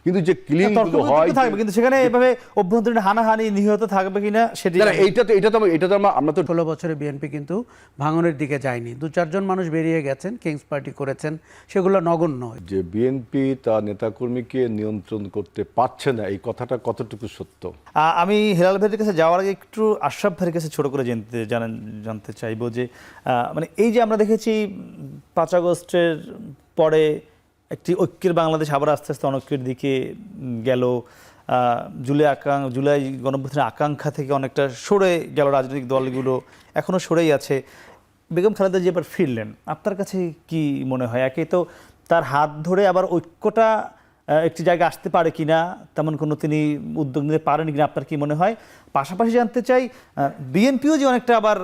কিন্তু যে কিলিং গুলো হয় থাকবে, কিন্তু সেখানে এভাবে অভ্যন্তরীণ হানাহানি নিহত থাকবে কিনা সেটি এটা তো আমরা তো 16 বছরে বিএনপি কিন্তু ভাঙনের দিকে যায়নি। 2-4 জন মানুষ বেরিয়ে গেছেন, কিংস পার্টি করেছেন, সেগুলো নগণ্য। যে বিএনপি তার নেতাকর্মীকে নিয়ন্ত্রণ করতে পারছে না, এই কথাটা কতটুকু সত্য? আমি হেলাল ভাইয়ের কাছে যাওয়ার আগে একটু আশরাফ ভাইয়ের কাছে ছোট করে জানতে চাইবো যে মানে এই যে আমরা দেখেছি 5 আগস্টের পরে একটি ঐক্যের বাংলাদেশ আবার আস্তে আস্তে অনৈক্যের দিকে গেল। জুলাই গণঅভ্যুত্থানের আকাঙ্ক্ষা থেকে অনেকটা সরে গেল রাজনৈতিক দলগুলো, এখনও সরেই আছে। বেগম খালেদা জিয়া এবার ফিরলেন, আপনার কাছে কি মনে হয়? একে তো তার হাত ধরে আবার ঐক্যটা একটি জায়গায় আসতে পারে কিনা, তেমন কোনো তিনি উদ্যোগ নিতে পারেন কিনা, আপনার কি মনে হয়? পাশাপাশি জানতে চাই বিএনপিও যে অনেকটা আবার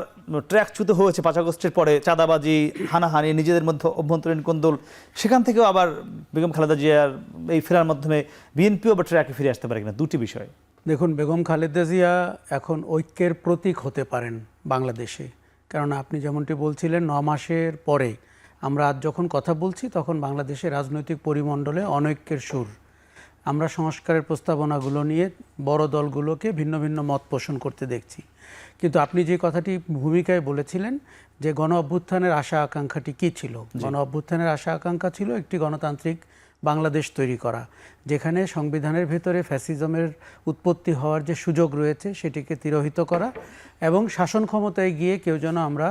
ট্র্যাকচ্যুত হয়েছে 5 আগস্টের পরে, চাঁদাবাজি, হানাহানি, নিজেদের মধ্যে অভ্যন্তরীণ কোন্দল, সেখান থেকেও আবার বেগম খালেদা জিয়ার এই ফেরার মাধ্যমে বিএনপিও আবার ট্র্যাকে ফিরে আসতে পারে কিনা, দুটি বিষয়। দেখুন, বেগম খালেদা জিয়া এখন ঐক্যের প্রতীক হতে পারেন বাংলাদেশে। কারণ আপনি যেমনটি বলছিলেন, 9 মাসের পরে আমরা আজ যখন কথা বলছি তখন বাংলাদেশের রাজনৈতিক পরিমণ্ডলে অনৈক্যের সুর। আমরা সংস্কারের প্রস্তাবনাগুলো নিয়ে বড় দলগুলোকে ভিন্ন ভিন্ন মত পোষণ করতে দেখছি। কিন্তু আপনি যে কথাটি ভূমিকায় বলেছিলেন যে গণ অভ্যুত্থানের আশা আকাঙ্ক্ষাটি কী ছিল, গণ অভ্যুত্থানের আশা আকাঙ্ক্ষা ছিল একটি গণতান্ত্রিক বাংলাদেশ তৈরি করা, যেখানে সংবিধানের ভেতরে ফ্যাসিজমের উৎপত্তি হওয়ার যে সুযোগ রয়েছে সেটিকে তিরোহিত করা, এবং শাসন ক্ষমতায় গিয়ে কেউ যেন আমরা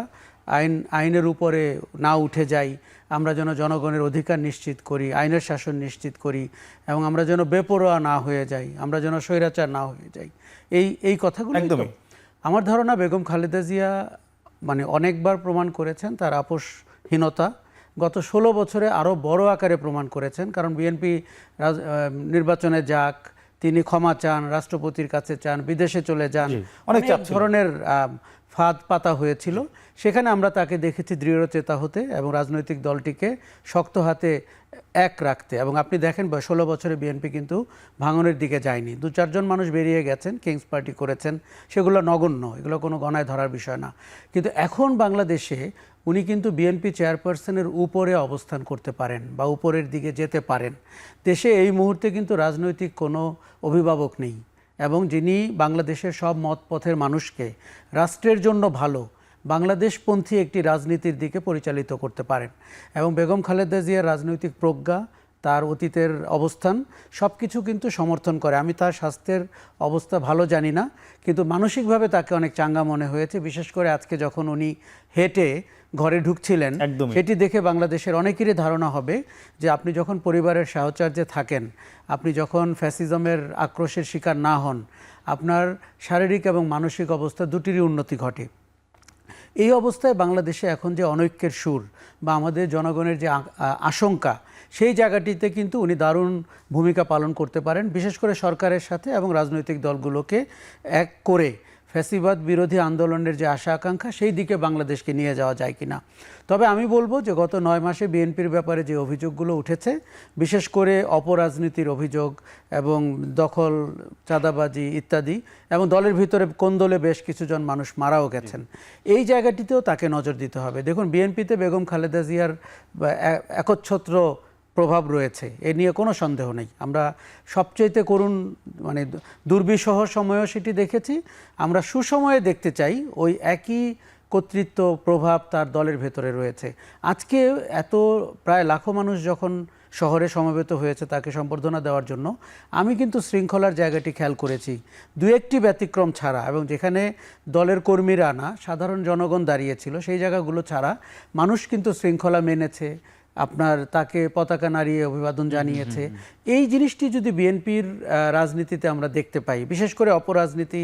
আইনের উপরে না উঠে যাই, আমরা যেন জনগণের অধিকার নিশ্চিত করি, আইনের শাসন নিশ্চিত করি, এবং আমরা যেন বেপরোয়া না হয়ে যাই, আমরা যেন স্বৈরাচার না হয়ে যাই। এই কথাগুলো একদম আমার ধারণা বেগম খালেদা জিয়া মানে অনেকবার প্রমাণ করেছেন তার আপোষহীনতা। গত 16 বছরে আরও বড় আকারে প্রমাণ করেছেন। কারণ বিএনপি নির্বাচনে যাক, তিনি ক্ষমা চান, রাষ্ট্রপতির কাছে চান, বিদেশে চলে যান, অনেক ধরনের ফাঁদ পাতা হয়েছিল। সেখানে আমরা তাকে দেখেছি দৃঢ়চেতা হতে এবং রাজনৈতিক দলটিকে শক্ত হাতে এক রাখতে। এবং আপনি দেখেন 16 বছরে বিএনপি কিন্তু ভাঙনের দিকে যায়নি। 2-4 জন মানুষ বেরিয়ে গেছেন, কিংস পার্টি করেছেন, সেগুলো নগণ্য, এগুলো কোনো গণায় ধরার বিষয় না। কিন্তু এখন বাংলাদেশে উনি কিন্তু বিএনপি চেয়ারপারসনের উপরে অবস্থান করতে পারেন বা উপরের দিকে যেতে পারেন। দেশে এই মুহূর্তে কিন্তু রাজনৈতিক কোনো অভিভাবক নেই, এবং যিনি বাংলাদেশের সব মতপথের মানুষকে রাষ্ট্রের জন্য ভালো বাংলাদেশপন্থী একটি রাজনীতির দিকে পরিচালিত করতে পারেন। এবং বেগম খালেদা জিয়ার রাজনৈতিক প্রজ্ঞা, তার অতীতের অবস্থান সব কিছু কিন্তু সমর্থন করে। আমি তার স্বাস্থ্যের অবস্থা ভালো জানি না, কিন্তু মানসিকভাবে তাকে অনেক চাঙ্গা মনে হয়েছে। বিশেষ করে আজকে যখন উনি হেঁটে ঘরে ঢুকছিলেন, সেটি দেখে বাংলাদেশের অনেকেরই ধারণা হবে যে আপনি যখন পরিবারের সাহচর্যে থাকেন, আপনি যখন ফ্যাসিজমের আক্রোশের শিকার না হন, আপনার শারীরিক এবং মানসিক অবস্থা দুটিরই উন্নতি ঘটে। এই অবস্থায় বাংলাদেশে এখন যে অনৈক্যের সুর বা আমাদের জনগণের যে আশঙ্কা, সেই জায়গাটিতে কিন্তু উনি দারুণ ভূমিকা পালন করতে পারেন, বিশেষ করে সরকারের সাথে এবং রাজনৈতিক দলগুলোকে এক করে ফ্যাসিবাদ বিরোধী আন্দোলনের যে আশা আকাঙ্ক্ষা সেই দিকে বাংলাদেশকে নিয়ে যাওয়া যায় কিনা। তবে আমি বলবো যে গত 9 মাসে বিএনপির ব্যাপারে যে অভিযোগগুলো উঠেছে, বিশেষ করে অপরাজনীতির অভিযোগ এবং দখল, চাঁদাবাজি ইত্যাদি, এবং দলের ভিতরে কোন্দলে বেশ কিছুজন মানুষ মারাও গেছেন, এই জায়গাটিতেও তাকে নজর দিতে হবে। দেখুন, বিএনপিতে বেগম খালেদা জিয়ার একচ্ছত্র প্রভাব রয়েছে, এ নিয়ে কোনো সন্দেহ নেই। আমরা সবচাইতে করুণ মানে দুর্বিষহ সময়েও সেটি দেখেছি, আমরা সুসময়ে দেখতে চাই ওই একই কর্তৃত্ব প্রভাব তার দলের ভেতরে রয়েছে। আজকে এত প্রায় লাখো মানুষ যখন শহরে সমবেত হয়েছে তাকে সম্বর্ধনা দেওয়ার জন্য, আমি কিন্তু শৃঙ্খলার জায়গাটি খেয়াল করেছি 2-1টি ব্যতিক্রম ছাড়া, এবং যেখানে দলের কর্মীরা না সাধারণ জনগণ দাঁড়িয়েছিল সেই জায়গাগুলো ছাড়া মানুষ কিন্তু শৃঙ্খলা মেনেছে, আপনার তাকে পতাকা নাড়িয়ে অভিবাদন জানিয়েছে। এই জিনিসটি যদি বিএনপির রাজনীতিতে আমরা দেখতে পাই, বিশেষ করে অপরাজনীতি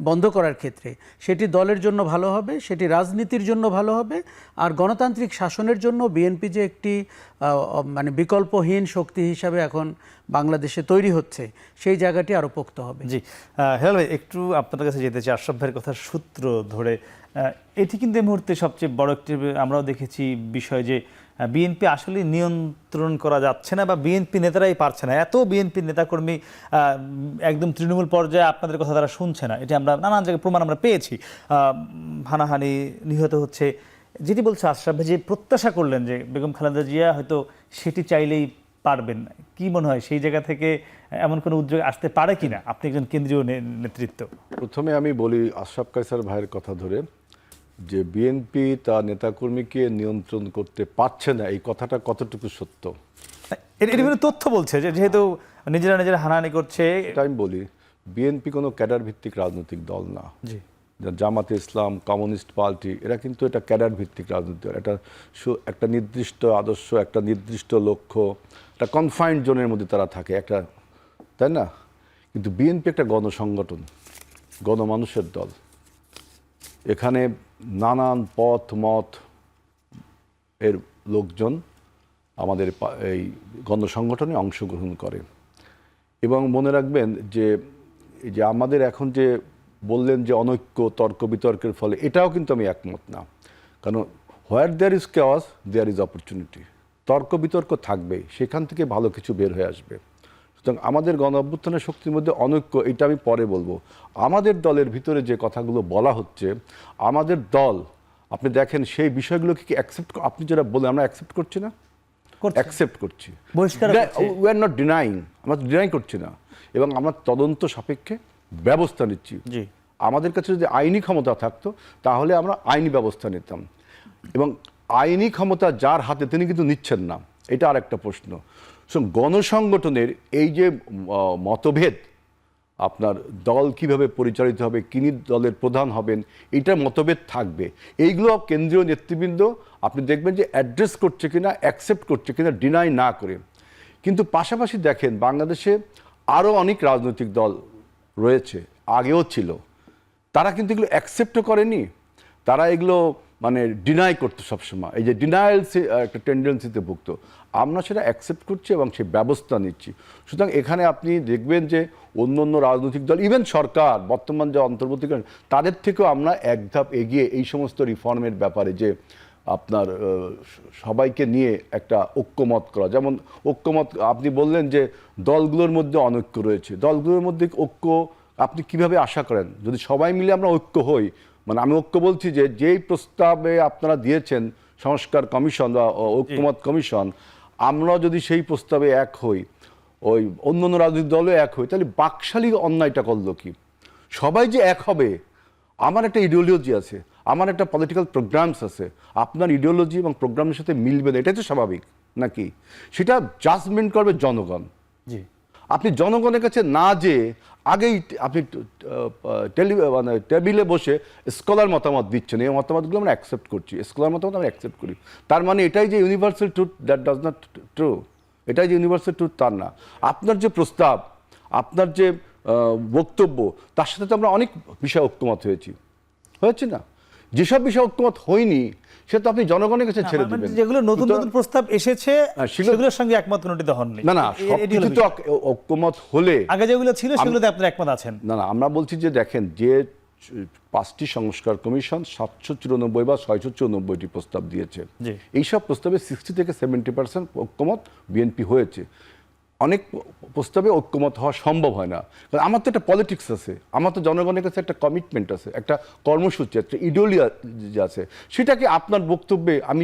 বন্ধ করার ক্ষেত্রে, সেটি দলের জন্য ভালো হবে, সেটি রাজনীতির জন্য ভালো হবে, আর গণতান্ত্রিক শাসনের জন্য বিএনপি যে একটি মানে বিকল্পহীন শক্তি হিসাবে এখন বাংলাদেশে তৈরি হচ্ছে, সেই জায়গাটি আরও পোক্ত হবে। জি, হেলাল ভাই, একটু আপনার কাছে যেতে চাই আশরাফ ভাইয়ের কথার সূত্র ধরে। এটি কিন্তু এই মুহূর্তে সবচেয়ে বড় একটি আমরাও দেখেছি বিষয় যে বিএনপি আসলে নিয়ন্ত্রণ করা যাচ্ছে না, বা বিএনপি নেতারাই পারছে না। এত বিএনপির নেতাকর্মী একদম তৃণমূল পর্যায়ে আপনাদের কথা তারা শুনছে না, এটি আমরা নানান জায়গায় প্রমাণ আমরা পেয়েছি। হানাহানি, নিহত হচ্ছে। যেটি বলছে আশরাফ ভাই, যে প্রত্যাশা করলেন যে বেগম খালেদা জিয়া হয়তো সেটি চাইলেই পারবেন না, কি মনে হয় সেই জায়গা থেকে এমন কোনো উদ্যোগ আসতে পারে কিনা? আপনি একজন কেন্দ্রীয় নেতৃত্ব। প্রথমে আমি বলি আশরাফ কায়সার ভাইয়ের কথা ধরে যে বিএনপি তার নেতাকর্মীকে নিয়ন্ত্রণ করতে পারছে না, এই কথাটা কতটুকু সত্য? এর বিভিন্ন তথ্য বলছে যে যেহেতু নিজেরা হানাহানি করছে। এটা আমি বলি, বিএনপি কোনো ক্যাডার ভিত্তিক রাজনৈতিক দল না। জি, জামাতে ইসলাম, কমিউনিস্ট পার্টি, এরা কিন্তু এটা ক্যাডার ভিত্তিক রাজনীতি দল। এটা একটা নির্দিষ্ট আদর্শ, একটা নির্দিষ্ট লক্ষ্য, একটা কনফাইন্ড জোনের মধ্যে তারা থাকে একটা, তাই না? কিন্তু বিএনপি একটা গণসংগঠন, গণমানুষের দল। এখানে নানান পথ মত এর লোকজন আমাদের এই গণসংগঠনে অংশগ্রহণ করে। এবং মনে রাখবেন যে এই যে আমাদের এখন যে বললেন যে অনৈক্য, তর্ক বিতর্কের ফলে, এটাও কিন্তু আমি একমত না। কারণ where there is chaos there is opportunity. তর্ক বিতর্ক থাকবে, সেখান থেকে ভালো কিছু বের হয়ে আসবে। সুতরাং আমাদের গণ অভ্যুত্থানের শক্তির মধ্যে অনৈক্য, এটা আমি পরে বলবো। আমাদের দলের ভিতরে যে কথাগুলো বলা হচ্ছে, আমাদের দল, আপনি দেখেন সেই বিষয়গুলোকে কি অ্যাকসেপ্ট, আপনি যেটা বলেন আমরা অ্যাকসেপ্ট করছি না, অ্যাকসেপ্ট করছি, বহিষ্কার উই আর নট ডিনাইং, আমরা ডিনাই করছি না, এবং আমরা তদন্ত সাপেক্ষে ব্যবস্থা নিচ্ছি। জি, আমাদের কাছে যদি আইনি ক্ষমতা থাকতো তাহলে আমরা আইনি ব্যবস্থা নিতাম, এবং আইনি ক্ষমতা যার হাতে তিনি কিন্তু নিচ্ছেন না, এটা আর একটা প্রশ্ন। গণসংগঠনের এই যে মতভেদ, আপনার দল কিভাবে পরিচালিত হবে, কিনি দলের প্রধান হবেন, এটা মতভেদ থাকবে। এইগুলো কেন্দ্রীয় নেতৃবৃন্দ আপনি দেখবেন যে অ্যাড্রেস করছে কিনা, অ্যাকসেপ্ট করছে কিনা, ডিনাই না করে। কিন্তু পাশাপাশি দেখেন বাংলাদেশে আরও অনেক রাজনৈতিক দল রয়েছে, আগেও ছিল, তারা কিন্তু এগুলো অ্যাকসেপ্টও করেনি, তারা এগুলো মানে ডিনাই করতো সবসময়। এই যে ডিনায়াল একটা টেন্ডেন্সিতে ভুগত, আমরা সেটা অ্যাকসেপ্ট করছি এবং সেই ব্যবস্থা নিচ্ছি। সুতরাং এখানে আপনি দেখবেন যে অন্য অন্য রাজনৈতিক দল, ইভেন সরকার বর্তমান যে অন্তর্বর্তীকালীন, তাদের থেকেও আমরা এক ধাপ এগিয়ে এই সমস্ত রিফর্মের ব্যাপারে, যে আপনার সবাইকে নিয়ে একটা ঐক্যমত করা। যেমন ঐক্যমত, আপনি বললেন যে দলগুলোর মধ্যে অনৈক্য রয়েছে, দলগুলোর মধ্যে ঐক্য আপনি কিভাবে আশা করেন? যদি সবাই মিলে আমরা ঐক্য হই, মানে আমি ঐক্য বলছি যে যেই প্রস্তাবে আপনারা দিয়েছেন সংস্কার কমিশন বা ঐক্যমত কমিশন, আমরা যদি সেই প্রস্তাবে এক হই, ওই অন্য অন্য রাজনৈতিক দলও এক হই, তাহলে বাকশালী অন্যায়টা করলো কি? সবাই যে এক হবে, আমার একটা ইডিওলজি আছে, আমার একটা পলিটিক্যাল প্রোগ্রামস আছে, আপনার ইডিওলজি এবং প্রোগ্রামের সাথে মিলবে না, এটাই তো স্বাভাবিক নাকি? সেটা জাজমেন্ট করবে জনগণ। জি, আপনি জনগণের কাছে না যেয়ে আগেই আপনি মানে টেবিলে বসে স্কলার মতামত দিচ্ছেন, এই মতামতগুলো আমরা অ্যাকসেপ্ট করছি, স্কলার মতামত আমরা অ্যাকসেপ্ট করি, তার মানে এটাই যে universal truth, that does not true. এটাই যে ইউনিভার্সাল ট্রুথ তার না। আপনার যে প্রস্তাব, আপনার যে বক্তব্য, তার সাথে তো আমরা অনেক বিষয়ে ঐক্যমত হয়েছে না? যেসব বিষয়ে ঐক্যমত হয়নি সে তো আপনি জনগণের কাছে ছেড়ে দিবেন। যেগুলো নতুন নতুন প্রস্তাব এসেছে সেগুলোর সঙ্গে একমত কোনটিতে হননি। না না, সবকিছু তো ঐক্যমত হলে, আগে যেগুলো ছিল সেগুলোতে আপনার একমত আছেন? না না, আমরা বলছি যে দেখেন, যে 5টি সংস্কার কমিশন 794 বা 694টি প্রস্তাব দিয়েছে, এইসব প্রস্তাবে 60 থেকে 70% ঐক্যমত বিএনপি হয়েছে। অনেক প্রস্তাবে ঐক্যমত হওয়া সম্ভব হয় না, কারণ আমার তো একটা পলিটিক্স আছে, আমার তো জনগণের কাছে একটা কমিটমেন্ট আছে, একটা কর্মসূচি, একটা ইডিওলজি আছে, সেটাকে আপনার বক্তব্যে আমি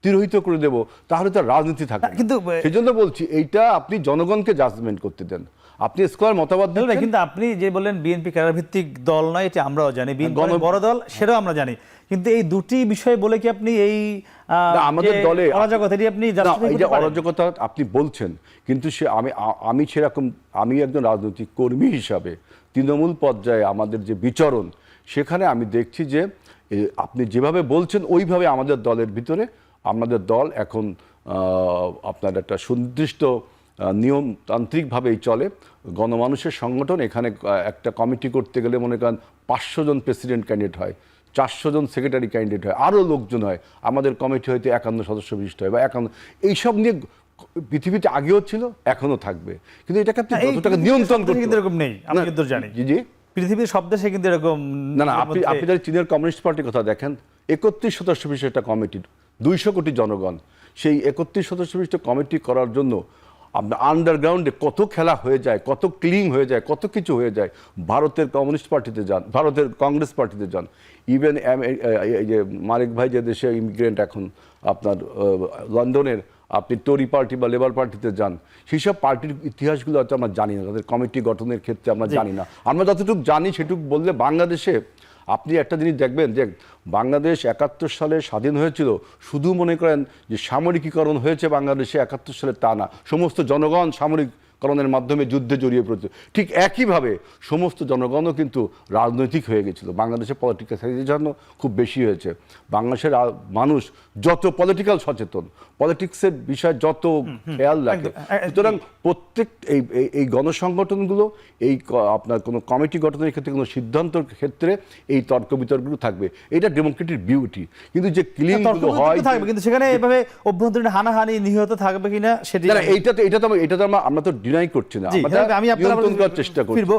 তিরোহিত করে দেব, তাহলে তো রাজনীতি থাকে। কিন্তু সেই জন্য বলছি এইটা আপনি জনগণকে জাজমেন্ট করতে দেন। আপনি স্কয়ার মতামত দিলেন, কিন্তু আপনি যে বলেন বিএনপি ক্যাডার ভিত্তিক দল নয়, এটা আমরাও জানি, বিএনপি বড় দল সেটাও আমরা জানি, কিন্তু এই দুটি বিষয় বলে কি আপনি এই আমাদের দলে অরাজকতা আপনি অরাজকতা আপনি বলছেন, কিন্তু সে আমি সেরকম, আমি একজন রাজনৈতিক কর্মী হিসাবে তৃণমূল পর্যায়ে আমাদের যে বিচরণ, সেখানে আমি দেখছি যে আপনি যেভাবে বলছেন ওইভাবে আমাদের দলের ভিতরে, আমাদের দল এখন আপনার একটা সুনির্দিষ্ট নিয়মতান্ত্রিকভাবেই চলে, গণমানুষের সংগঠন। এখানে একটা কমিটি করতে গেলে মনে করেন 500 জন প্রেসিডেন্ট ক্যান্ডিডেট হয়, 400 জন সেক্রেটারি ক্যান্ডিডেট হয়, আরও লোকজন হয়, আমাদের কমিটি হয়তো 51 সদস্য বিশিষ্ট হয় বা 51, এইসব নিয়ে পৃথিবীতে আগেও ছিল, এখনো থাকবে, কিন্তু এটাকে আপনি যতটা নিয়ন্ত্রণ করতে কিন্তু এরকম নেই, আমি কিন্তু জানি। জি, পৃথিবীর সব দেশে কিন্তু এরকম না। আপনি যদি চীনের কমিউনিস্ট পার্টির কথা দেখেন, 31 সদস্য বিশিষ্ট একটা কমিটি, 200 কোটি জনগণ, সেই 31 সদস্য বিশিষ্ট কমিটি করার জন্য আপনার আন্ডারগ্রাউন্ডে কত খেলা হয়ে যায়, কত ক্লিং হয়ে যায়, কত কিছু হয়ে যায়। ভারতের কমিউনিস্ট পার্টিতে যান, ভারতের কংগ্রেস পার্টিতে যান, ইভেন এই যে মালিক ভাই যে দেশে ইমিগ্রেন্ট এখন আপনার লন্ডনের, আপনি টরি পার্টি বা লেবার পার্টিতে যান, সেই সব পার্টির ইতিহাসগুলো হয়তো আমরা জানি না, তাদের কমিটি গঠনের ক্ষেত্রে আমরা জানি না। আমরা যতটুকু জানি সেটুকু বললে, বাংলাদেশে আপনি একটা জিনিস দেখবেন যে বাংলাদেশ 71 সালে স্বাধীন হয়েছিল, শুধু মনে করেন যে সামরিকীকরণ হয়েছে বাংলাদেশে 71 সালে, তা না। সমস্ত জনগণ সামরিককরণের মাধ্যমে যুদ্ধে জড়িয়ে পড়েছে। ঠিক একইভাবে সমস্ত জনগণও কিন্তু রাজনৈতিক হয়ে গেছিল। বাংলাদেশে পলিটিক্যালাইজেশন খুব বেশি হয়েছে। বাংলাদেশের মানুষ যত পলিটিক্যাল সচেতন, পলিটিক্সের বিষয়ে যত খেয়াল রাখে, সুতরাং প্রত্যেক এই গণসংগঠনগুলো আপনার কোনো কমিটি গঠনের ক্ষেত্রে, কোনো সিদ্ধান্তের ক্ষেত্রে এই তর্ক বিতর্কগুলো থাকবে। এটা ডেমোক্রেটিক বিউটি। কিন্তু যে কিলিং গুলো হয়, থাকবে, কিন্তু সেখানে এভাবে অভ্যন্তরীণ হানাহানি নিহত থাকবে কিনা সেটি এইটা তো আমরা তো ডিনাই করছি না, আমরা নিয়ন্ত্রণ করার চেষ্টা করছি। ফিরবো।